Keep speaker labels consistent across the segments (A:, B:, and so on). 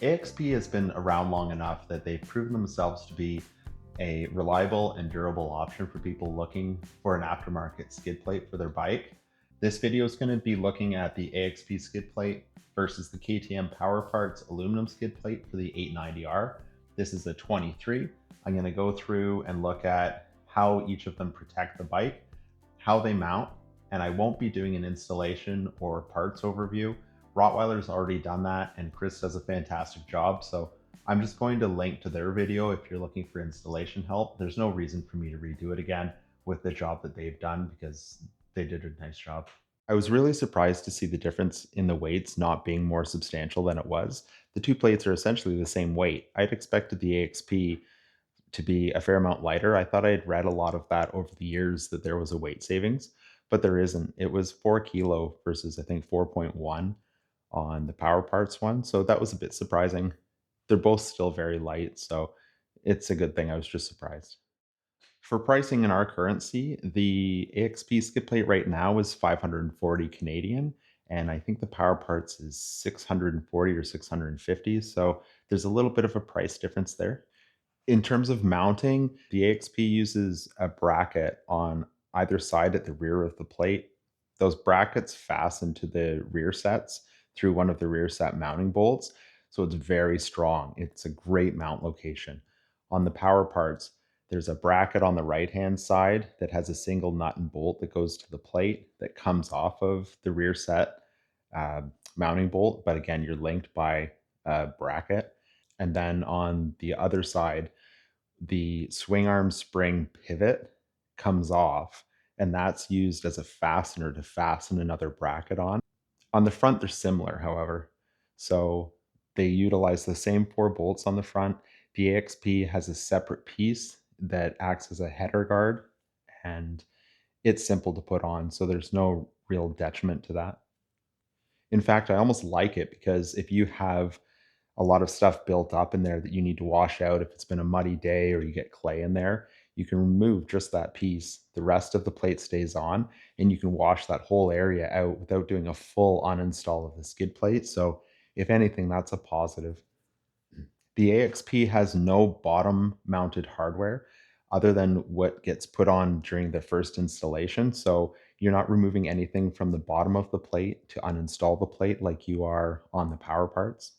A: AXP has been around long enough that they've proven themselves to be a reliable and durable option for people looking for an aftermarket skid plate for their bike. This video is going to be looking at the AXP skid plate versus the KTM Power Parts aluminum skid plate for the 890R. This is a 23. I'm going to go through and look at how each of them protect the bike, how they mount, and I won't be doing an installation or parts overview. Rottweiler's already done that, and Chris does a fantastic job. So I'm just going to link to their video if you're looking for installation help. There's no reason for me to redo it again with the job that they've done because they did a nice job. I was really surprised to see the difference in the weights not being more substantial than it was. The two plates are essentially the same weight. I'd expected the AXP to be a fair amount lighter. I thought I had read a lot of that over the years that there was a weight savings, but there isn't. It was 4 kilo versus I think 4.1 on the Power Parts one. So that was a bit surprising. They're both still very light, so it's a good thing. I was just surprised. For pricing in our currency, the AXP skid plate right now is 540 Canadian, and I think the Power Parts is 640 or 650. So there's a little bit of a price difference there. In terms of mounting, the AXP uses a bracket on either side at the rear of the plate. Those brackets fasten to the rear sets through one of the rear set mounting bolts, so it's very strong. It's a great mount location. On the Power Parts, there's a bracket on the right-hand side that has a single nut and bolt that goes to the plate that comes off of the rear set uh, mounting bolt, but again, you're linked by a bracket. And then on the other side, the swing arm spring pivot comes off, and that's used as a fastener to fasten another bracket on. On the front, they're similar, however. So they utilize the same four bolts on the front. The AXP has a separate piece that acts as a header guard, and it's simple to put on, so there's no real detriment to that. In fact, I almost like it because if you have a lot of stuff built up in there that you need to wash out, if it's been a muddy day or you get clay in there, you can remove just that piece. The rest of the plate stays on, and you can wash that whole area out without doing a full uninstall of the skid plate. So, if anything, that's a positive. The AXP has no bottom mounted hardware other than what gets put on during the first installation. So you're not removing anything from the bottom of the plate to uninstall the plate like you are on the Power Parts.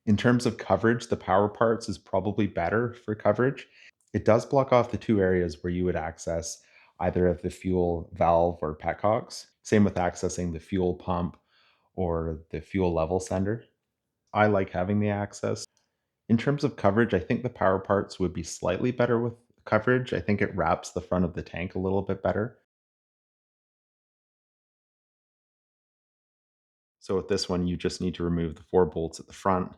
A: In terms of coverage, the Power Parts is probably better for coverage. It does block off the two areas where you would access either of the fuel valve or petcocks. Same with accessing the fuel pump or the fuel level sender. I like having the access. In terms of coverage, I think the Power Parts would be slightly better with coverage. I think it wraps the front of the tank a little bit better. So with this one, you just need to remove the four bolts at the front,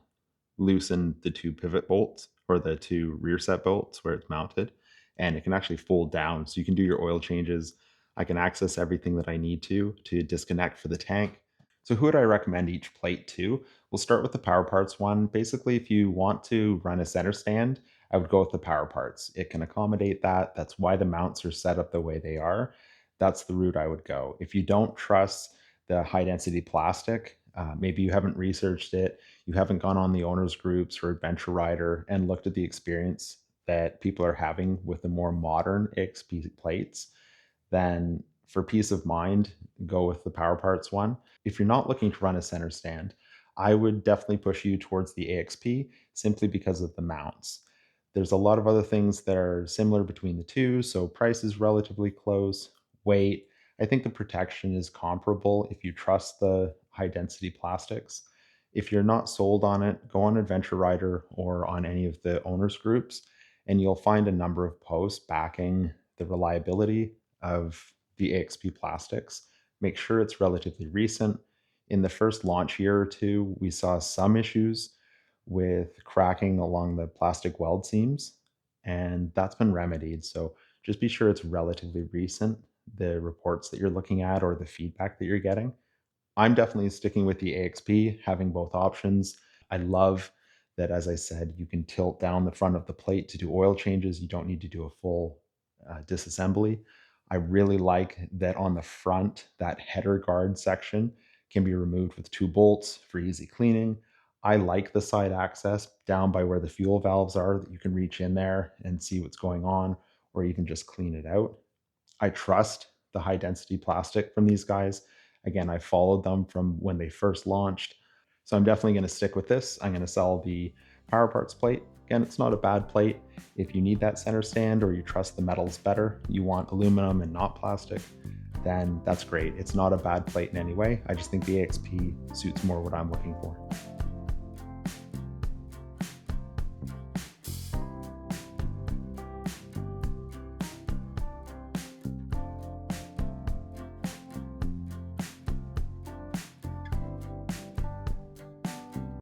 A: loosen the two pivot bolts or the two rear set bolts where it's mounted, and it can actually fold down. So you can do your oil changes. I can access everything that I need to disconnect for the tank. So who would I recommend each plate to? We'll start with the Power Parts one. Basically, if you want to run a center stand, I would go with the Power Parts. It can accommodate that. That's why the mounts are set up the way they are. That's the route I would go. If you don't trust the high density plastic, maybe you haven't researched it, you haven't gone on the owners groups or Adventure Rider and looked at the experience that people are having with the more modern AXP plates, then for peace of mind, go with the Power Parts one. If you're not looking to run a center stand, I would definitely push you towards the AXP simply because of the mounts. There's a lot of other things that are similar between the two, so price is relatively close. Weight, I think the protection is comparable if you trust the high density plastics. If you're not sold on it, go on Adventure Rider or on any of the owners groups, and you'll find a number of posts backing the reliability of the AXP plastics. Make sure it's relatively recent. In the first launch year or two, we saw some issues with cracking along the plastic weld seams, and that's been remedied. So just be sure it's relatively recent, the reports that you're looking at or the feedback that you're getting. I'm definitely sticking with the AXP, having both options. I love that, as I said, you can tilt down the front of the plate to do oil changes. You don't need to do a full disassembly. I really like that on the front, that header guard section can be removed with two bolts for easy cleaning. I like the side access down by where the fuel valves are, that you can reach in there and see what's going on, or even just clean it out. I trust the high density plastic from these guys. Again, I followed them from when they first launched. So I'm definitely going to stick with this. I'm going to sell the Power Parts plate. Again, it's not a bad plate. If you need that center stand or you trust the metals better, you want aluminum and not plastic, then that's great. It's not a bad plate in any way. I just think the AXP suits more what I'm looking for.